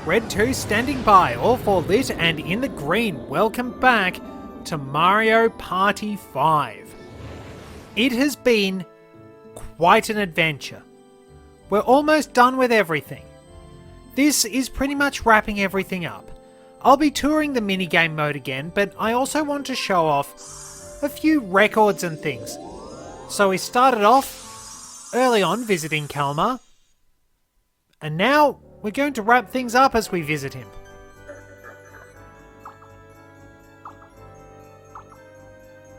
Red 2 standing by, all 4 lit and in the green. Welcome back to Mario Party 5. It has been quite an adventure. We're almost done with everything. This is pretty much wrapping everything up. I'll be touring the minigame mode again, but I also want to show off a few records and things. So we started off early on visiting Kalmar, and now we're going to wrap things up as we visit him.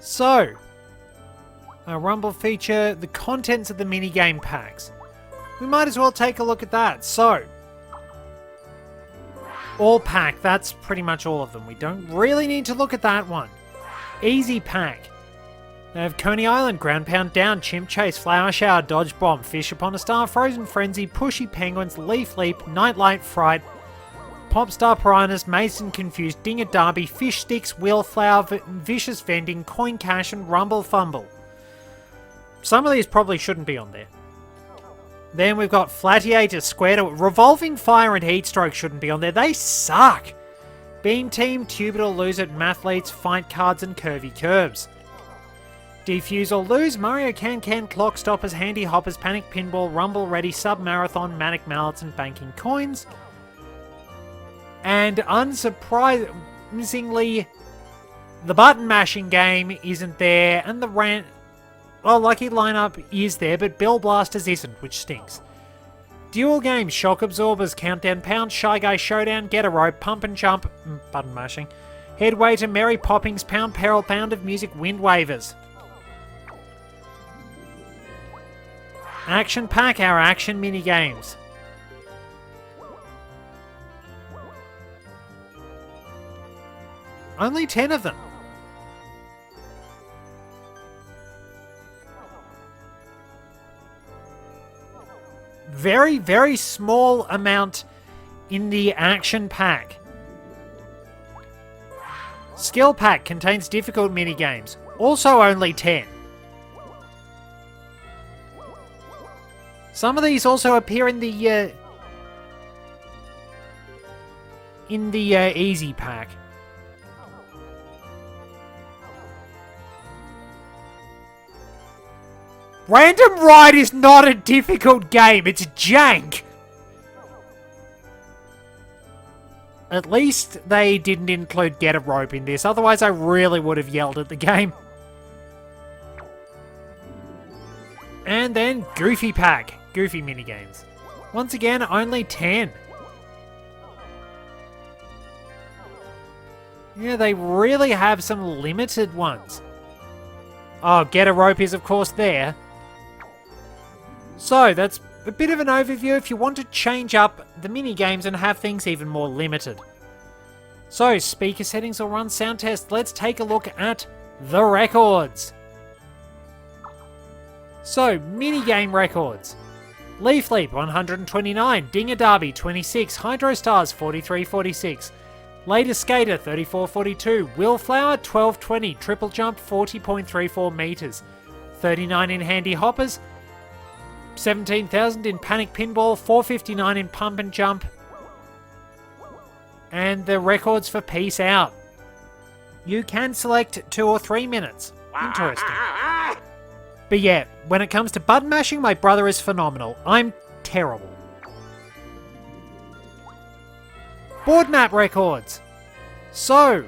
So, our Rumble feature, the contents of the minigame packs. We might as well take a look at that. So, all pack, that's pretty much all of them. We don't really need to look at that one. Easy pack. They have Coney Island, Ground Pound Down, Chimp Chase, Flower Shower, Dodge Bomb, Fish Upon a Star, Frozen Frenzy, Pushy Penguins, Leaf Leap, Nightlight Fright, Popstar Piranhas, Mason Confused, Dinger Derby, Fish Sticks, Wheelflower, Vicious Vending, Coin Cash, and Rumble Fumble. Some of these probably shouldn't be on there. Then we've got Flatiator, Square, Revolving Fire and Heatstroke shouldn't be on there. They suck! Beam Team, Tubital, Lose It, Mathletes, Fight Cards, and Curvy Curbs. Defuse or Lose, Mario Can, Clock Stoppers, Handy Hoppers, Panic Pinball, Rumble Ready, Sub-Marathon, Manic Mallets, and Banking Coins. And unsurprisingly, the button mashing game isn't there, and the Lucky Lineup is there, but Bell Blasters isn't, which stinks. Dual games, Shock Absorbers, Countdown Pound, Shy Guy Showdown, Get a Rope, Pump and Jump, button mashing, Headway to Merry Poppings, Pound Peril, Pound of Music, Wind Wavers. Action Pack, our action mini games. Only 10 of them. Very, very small amount in the action pack. Skill pack contains difficult mini games. Also only 10. Some of these also appear in the easy pack. Random Ride is not a difficult game, it's jank! At least they didn't include Get a Rope in this, otherwise I really would have yelled at the game. And then Goofy Pack, Goofy minigames. Once again, only 10. Yeah, they really have some limited ones. Oh, Get a Rope is of course there. So, that's a bit of an overview if you want to change up the mini-games and have things even more limited. So, speaker settings or run sound test, let's take a look at the records. So, mini-game records. Leaf Leap, 129, Dinger Derby, 26, Hydro Stars, 43.46, Later Skater, 34.42, Wheelflower, 12.20, Triple Jump, 40.34 meters, 39 in Handy Hoppers, 17,000 in Panic Pinball, 459 in Pump and Jump, and the records for Peace Out. You can select 2 or 3 minutes. Interesting. But yeah, when it comes to button mashing, my brother is phenomenal. I'm terrible. Board map records. So,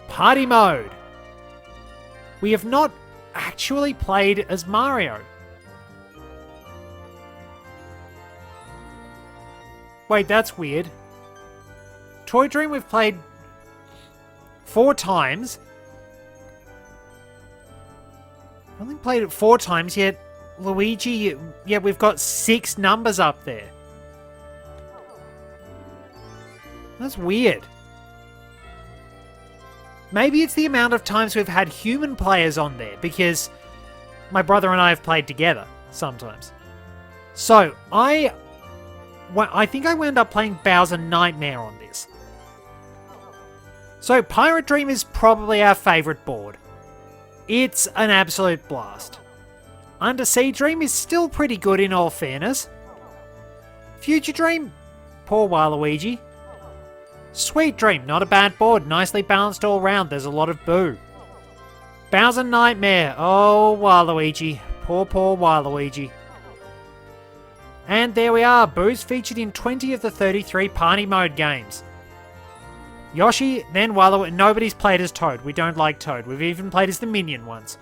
party mode. We have not actually played as Mario. Wait, that's weird. Toy Dream we've played 4 times. I've only played it 4 times, yet Luigi, yeah, we've got 6 numbers up there. That's weird. Maybe it's the amount of times we've had human players on there, because my brother and I have played together sometimes. So, I think I wound up playing Bowser Nightmare on this. So, Pirate Dream is probably our favourite board. It's an absolute blast. Undersea Dream is still pretty good in all fairness. Future Dream, poor Waluigi. Sweet Dream, not a bad board. Nicely balanced all round. There's a lot of boo. Bowser Nightmare. Oh, Waluigi. Poor, poor Waluigi. And there we are. Boo's featured in 20 of the 33 party mode games. Yoshi, then Waluigi. Nobody's played as Toad. We don't like Toad. We've even played as the Minion once.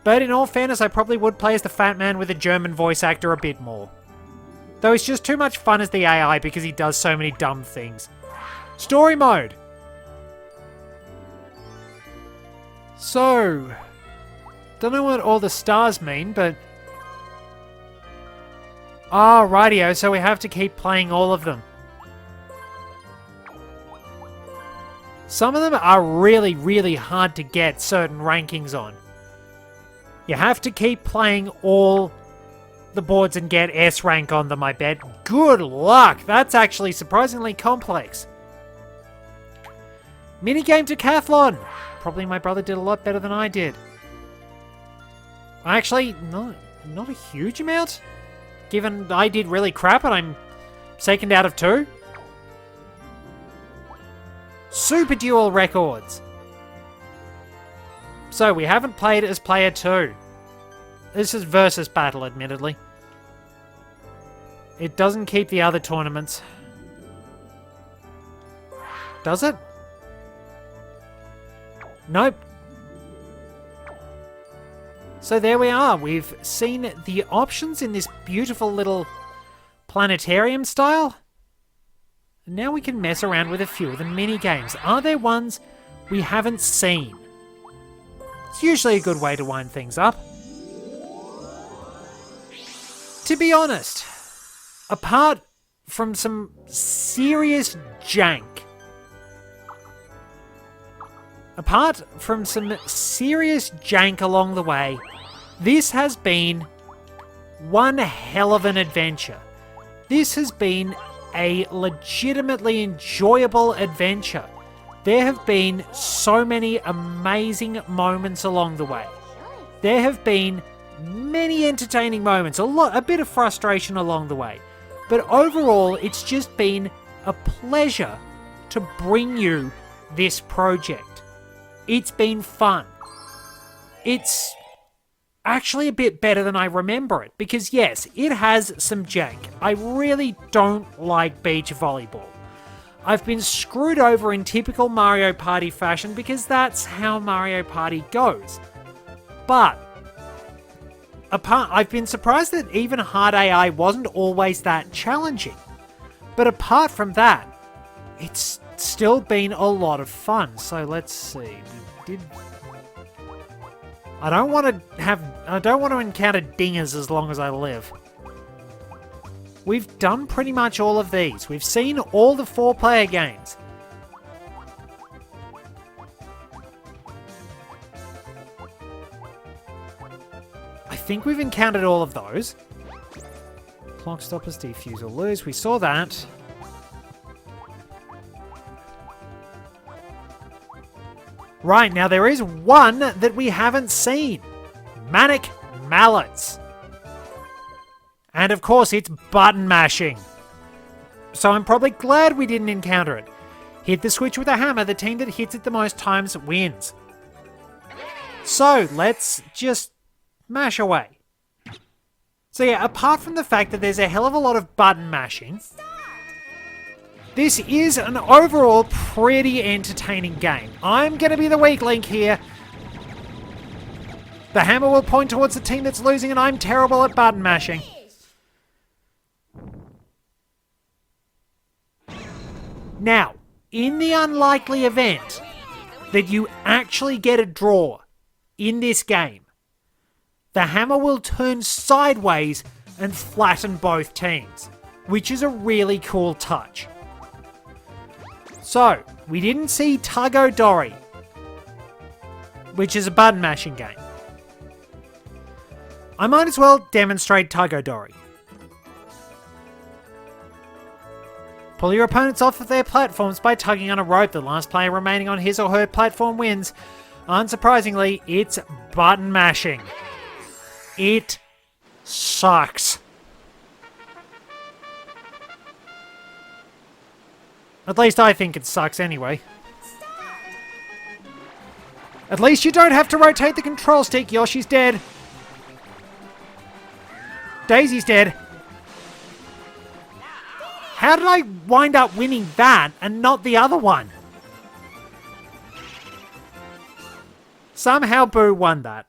But in all fairness, I probably would play as the fat man with a German voice actor a bit more. Though it's just too much fun as the AI because he does so many dumb things. Story mode. So, don't know what all the stars mean, but... Oh, rightio, so we have to keep playing all of them. Some of them are really, really hard to get certain rankings on. You have to keep playing all the boards and get S rank on them, I bet. Good luck! That's actually surprisingly complex. Minigame decathlon! Probably my brother did a lot better than I did. Actually, not a huge amount. Given I did really crap and I'm second out of 2. Super Duel records. So we haven't played as player 2. This is versus battle, admittedly. It doesn't keep the other tournaments. Does it? Nope. So there we are. We've seen the options in this beautiful little planetarium style. And now we can mess around with a few of the mini-games. Are there ones we haven't seen? It's usually a good way to wind things up. To be honest, apart from some serious jank, along the way, this has been one hell of an adventure. This has been a legitimately enjoyable adventure. There have been so many amazing moments along the way. There have been many entertaining moments, a bit of frustration along the way. But overall, it's just been a pleasure to bring you this project. It's been fun. It's actually a bit better than I remember it, because yes, it has some jank. I really don't like beach volleyball. I've been screwed over in typical Mario Party fashion because that's how Mario Party goes. But I've been surprised that even hard AI wasn't always that challenging. But apart from that, it's still been a lot of fun. So let's see. I don't want to encounter dingers as long as I live. We've done pretty much all of these. We've seen all the 4-player games. I think we've encountered all of those. Clock stoppers, defuse or lose. We saw that. Right, now there is one that we haven't seen. Manic Mallets. And of course, it's button mashing. So I'm probably glad we didn't encounter it. Hit the switch with a hammer. The team that hits it the most times wins. So let's just mash away. So yeah, apart from the fact that there's a hell of a lot of button mashing, this is an overall pretty entertaining game. I'm going to be the weak link here. The hammer will point towards the team that's losing, and I'm terrible at button mashing. Now, in the unlikely event that you actually get a draw in this game, the hammer will turn sideways and flatten both teams, which is a really cool touch. So, we didn't see Tug-O-Dory, which is a button mashing game. I might as well demonstrate Tug-O-Dory. Pull your opponents off of their platforms by tugging on a rope. The last player remaining on his or her platform wins. Unsurprisingly, it's button mashing. It sucks. At least I think it sucks anyway. At least you don't have to rotate the control stick. Yoshi's dead. Daisy's dead. How did I wind up winning that and not the other one? Somehow Boo won that.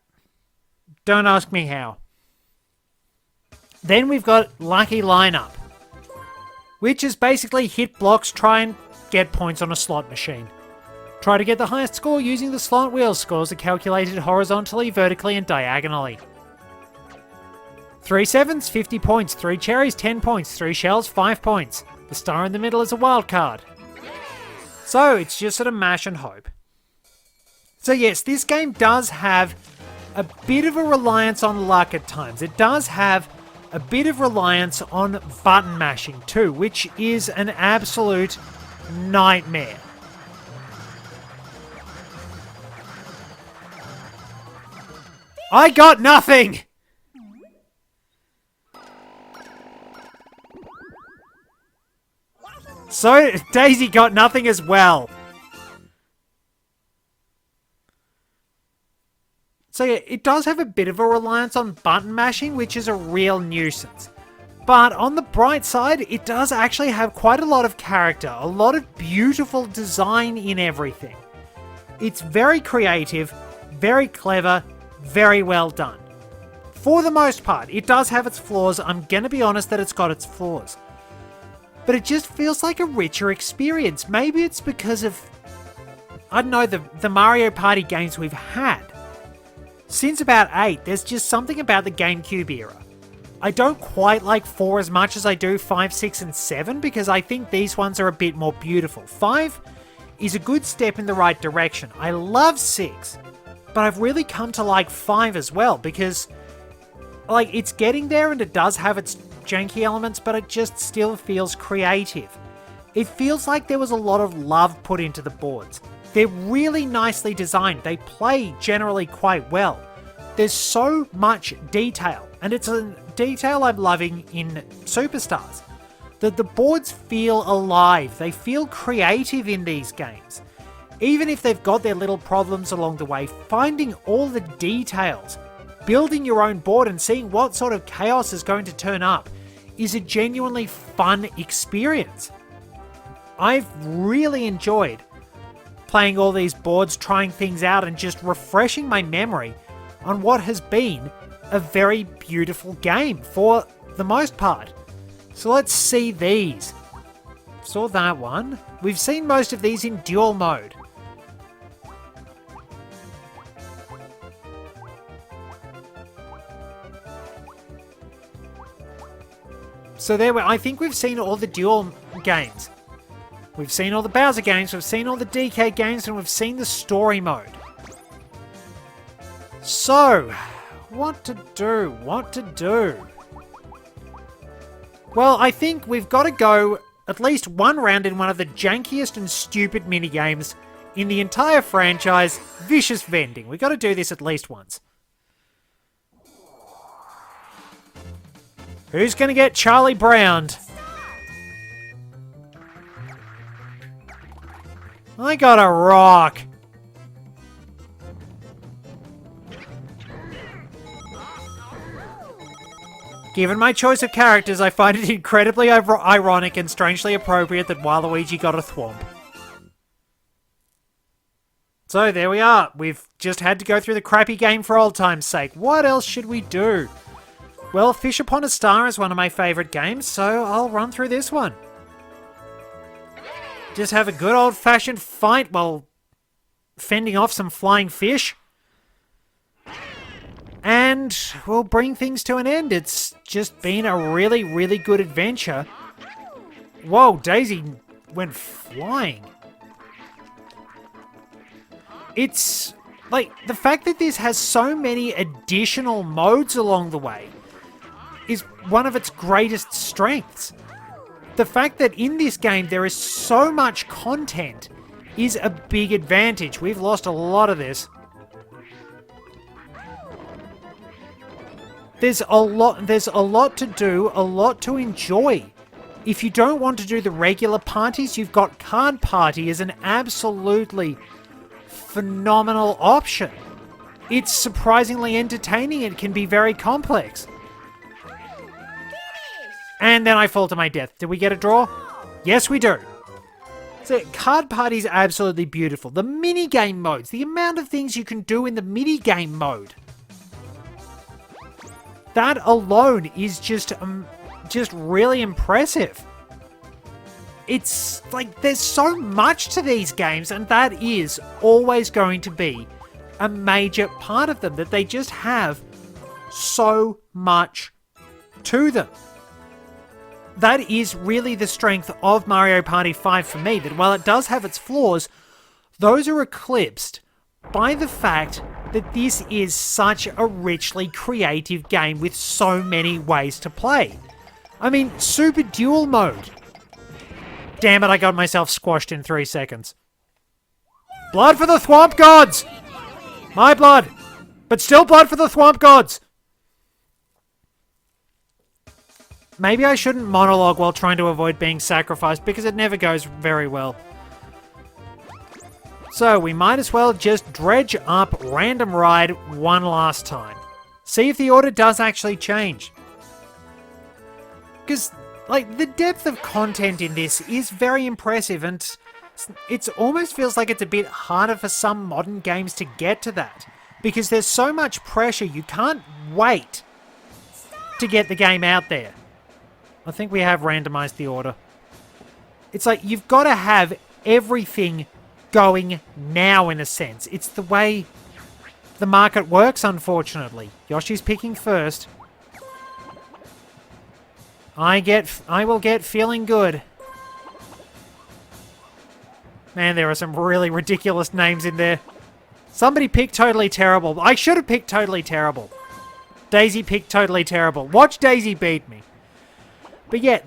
Don't ask me how. Then we've got Lucky Lineup, which is basically hit blocks, try and get points on a slot machine. Try to get the highest score using the slot wheel. Scores are calculated horizontally, vertically, and diagonally. 3 sevens, 50 points. 3 cherries, 10 points. 3 shells, 5 points. The star in the middle is a wild card. So it's just sort of mash and hope. So yes, this game does have a bit of a reliance on luck at times. It does have a bit of reliance on button mashing too, which is an absolute nightmare. I got nothing! So, Daisy got nothing as well. So yeah, it does have a bit of a reliance on button mashing, which is a real nuisance. But on the bright side, it does actually have quite a lot of character, a lot of beautiful design in everything. It's very creative, very clever, very well done. For the most part, it does have its flaws. I'm going to be honest that it's got its flaws. But it just feels like a richer experience. Maybe it's because of, I don't know, the Mario Party games we've had. Since about 8, there's just something about the GameCube era. I don't quite like 4 as much as I do 5, 6, and 7 because I think these ones are a bit more beautiful. 5 is a good step in the right direction. I love 6, but I've really come to like 5 as well because, like, it's getting there and it does have its janky elements, but it just still feels creative. It feels like there was a lot of love put into the boards. They're really nicely designed. They play generally quite well. There's so much detail, and it's a detail I'm loving in Superstars. That the boards feel alive. They feel creative in these games. Even if they've got their little problems along the way, finding all the details, building your own board and seeing what sort of chaos is going to turn up is a genuinely fun experience. I've really enjoyed playing all these boards, trying things out, and just refreshing my memory on what has been a very beautiful game for the most part. So let's see these. Saw that one. We've seen most of these in dual mode. So there I think we've seen all the dual games. We've seen all the Bowser games, we've seen all the DK games, and we've seen the story mode. So, what to do? What to do? Well, I think we've got to go at least one round in one of the jankiest and stupid minigames in the entire franchise, Vicious Vending. We've got to do this at least once. Who's going to get Charlie Browned? I got a rock. Given my choice of characters, I find it incredibly ironic and strangely appropriate that Waluigi got a thwomp. So there we are. We've just had to go through the crappy game for old time's sake. What else should we do? Well, Fish Upon a Star is one of my favourite games, so I'll run through this one. Just have a good old-fashioned fight while fending off some flying fish. And we'll bring things to an end. It's just been a really, really good adventure. Whoa, Daisy went flying. It's like the fact that this has so many additional modes along the way is one of its greatest strengths. The fact that in this game there is so much content is a big advantage. We've lost a lot of this. There's a lot to do, a lot to enjoy If you don't want to do the regular parties, you've got Card Party as an absolutely phenomenal option. It's surprisingly entertaining. It can be very complex. And then I fall to my death. Did we get a draw? Yes, we do. So, Card Party is absolutely beautiful. The mini-game modes, the amount of things you can do in the mini-game mode. That alone is just really impressive. It's like, there's so much to these games, and that is always going to be a major part of them, that they just have so much to them. That is really the strength of Mario Party 5 for me, that while it does have its flaws, those are eclipsed by the fact that this is such a richly creative game with so many ways to play. I mean, Super Duel Mode. Damn it, I got myself squashed in 3 seconds. Blood for the Thwomp Gods! My blood! But still blood for the Thwomp Gods! Maybe I shouldn't monologue while trying to avoid being sacrificed, because it never goes very well. So, we might as well just dredge up Random Ride one last time. See if the order does actually change. Because, like, the depth of content in this is very impressive, and it almost feels like it's a bit harder for some modern games to get to that. Because there's so much pressure, you can't wait to get the game out there. I think we have randomized the order. It's like, you've got to have everything going now, in a sense. It's the way the market works, unfortunately. Yoshi's picking first. I will get feeling good. Man, there are some really ridiculous names in there. Somebody picked Totally Terrible. I should have picked Totally Terrible. Daisy picked Totally Terrible. Watch Daisy beat me. But yet,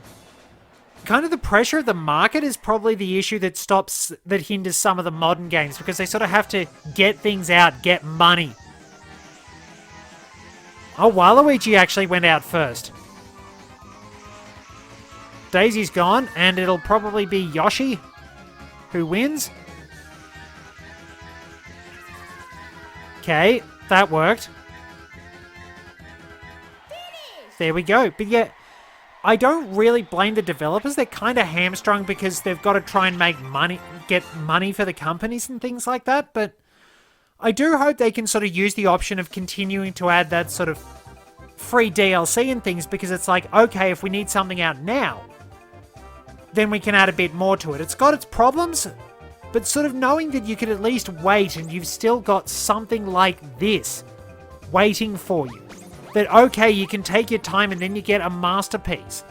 kind of the pressure of the market is probably the issue that hinders some of the modern games, because they sort of have to get things out, get money. Oh, Waluigi actually went out first. Daisy's gone, and it'll probably be Yoshi who wins. Okay, that worked. There we go. But yet, I don't really blame the developers. They're kind of hamstrung because they've got to try and make money, get money for the companies and things like that. But I do hope they can sort of use the option of continuing to add that sort of free DLC and things, because it's like, okay, if we need something out now, then we can add a bit more to it. It's got its problems, but sort of knowing that you could at least wait and you've still got something like this waiting for you. That, okay, you can take your time and then you get a masterpiece.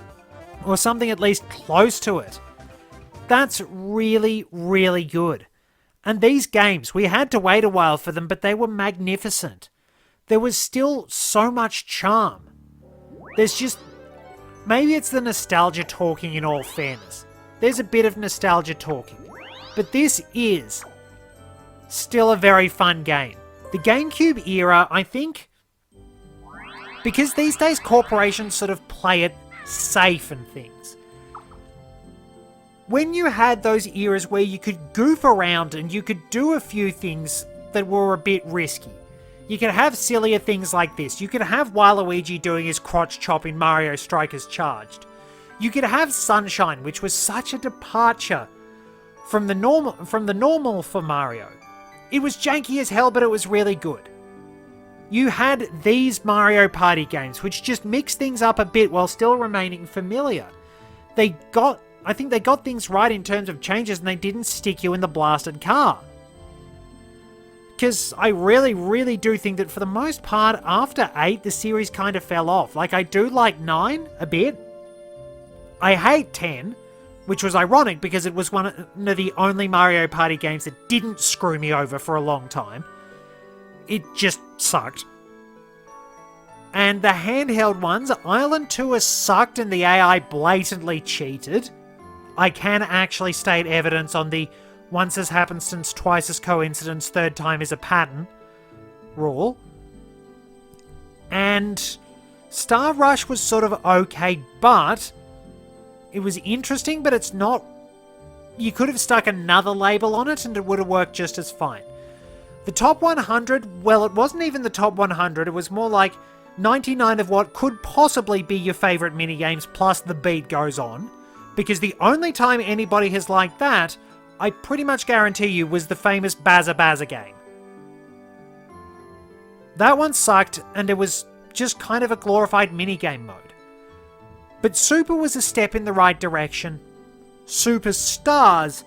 Or something at least close to it. That's really, really good. And these games, we had to wait a while for them, but they were magnificent. There was still so much charm. There's just... Maybe it's the nostalgia talking, in all fairness. There's a bit of nostalgia talking. But this is still a very fun game. The GameCube era, I think... Because these days corporations sort of play it safe and things. When you had those eras where you could goof around and you could do a few things that were a bit risky. You could have sillier things like this. You could have Waluigi doing his crotch chop in Mario Strikers Charged. You could have Sunshine, which was such a departure from the normal for Mario. It was janky as hell, but it was really good. You had these Mario Party games, which just mix things up a bit while still remaining familiar. I think they got things right in terms of changes, and they didn't stick you in the blasted car. Because I really, really do think that for the most part, after 8, the series kind of fell off. Like, I do like 9 a bit. I hate 10, which was ironic because it was one of the only Mario Party games that didn't screw me over for a long time. It just sucked. And the handheld ones, Island 2 has sucked and the AI blatantly cheated. I can actually state evidence on the once has happened since twice is coincidence, third time is a pattern rule. And Star Rush was sort of okay, but It was interesting, but it's not... You could have stuck another label on it and it would have worked just as fine. The top 100, well, it wasn't even the top 100. It was more like 99 of what could possibly be your favourite minigames, plus the beat goes on. Because the only time anybody has liked that, I pretty much guarantee you, was the famous Bazza Bazza game. That one sucked, and it was just kind of a glorified minigame mode. But Super was a step in the right direction. Superstars,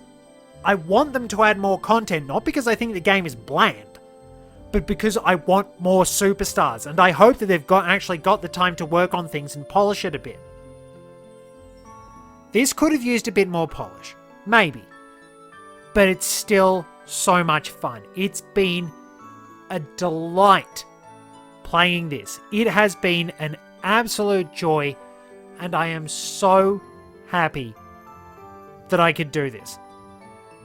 I want them to add more content, not because I think the game is bland, but because I want more superstars, and I hope that they've actually got the time to work on things and polish it a bit. This could have used a bit more polish, maybe, but it's still so much fun. It's been a delight playing this. It has been an absolute joy, and I am so happy that I could do this.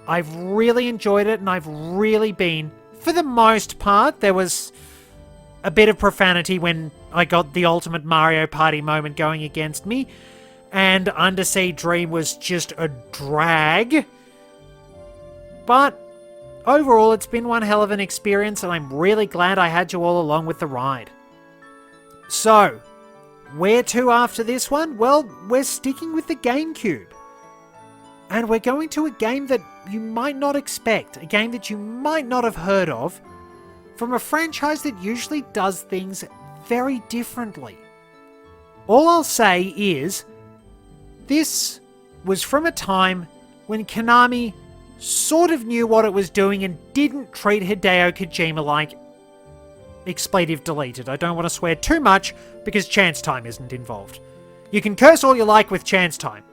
I've really enjoyed it, and I've really been, for the most part, there was a bit of profanity when I got the ultimate Mario Party moment going against me, and Undersea Dream was just a drag. But overall, it's been one hell of an experience, and I'm really glad I had you all along with the ride. So, where to after this one? Well, we're sticking with the GameCube. And we're going to a game that you might not expect, a game that you might not have heard of, from a franchise that usually does things very differently. All I'll say is, this was from a time when Konami sort of knew what it was doing and didn't treat Hideo Kojima like expletive deleted. I don't want to swear too much because chance time isn't involved. You can curse all you like with chance time.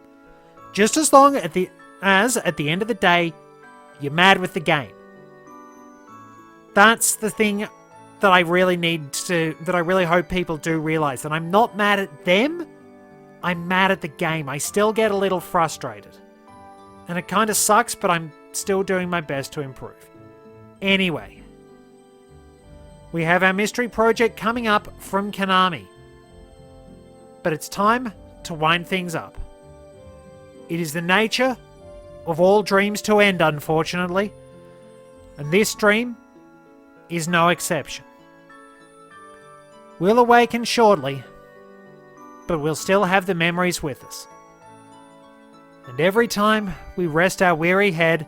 Just as long as at the end of the day, you're mad with the game. That's the thing that I really hope people do realize, that I'm not mad at them, I'm mad at the game. I still get a little frustrated. And it kind of sucks, but I'm still doing my best to improve. Anyway, we have our mystery project coming up from Konami. But it's time to wind things up. It is the nature of all dreams to end, unfortunately. And this dream is no exception. We'll awaken shortly, but we'll still have the memories with us. And every time we rest our weary head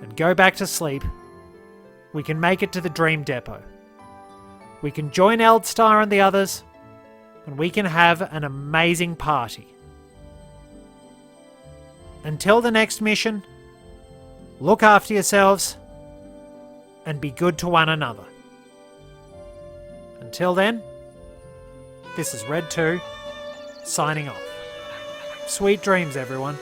and go back to sleep, we can make it to the Dream Depot. We can join Eldstar and the others, and we can have an amazing party. Until the next mission, look after yourselves and be good to one another. Until then, this is Red 2, signing off. Sweet dreams, everyone.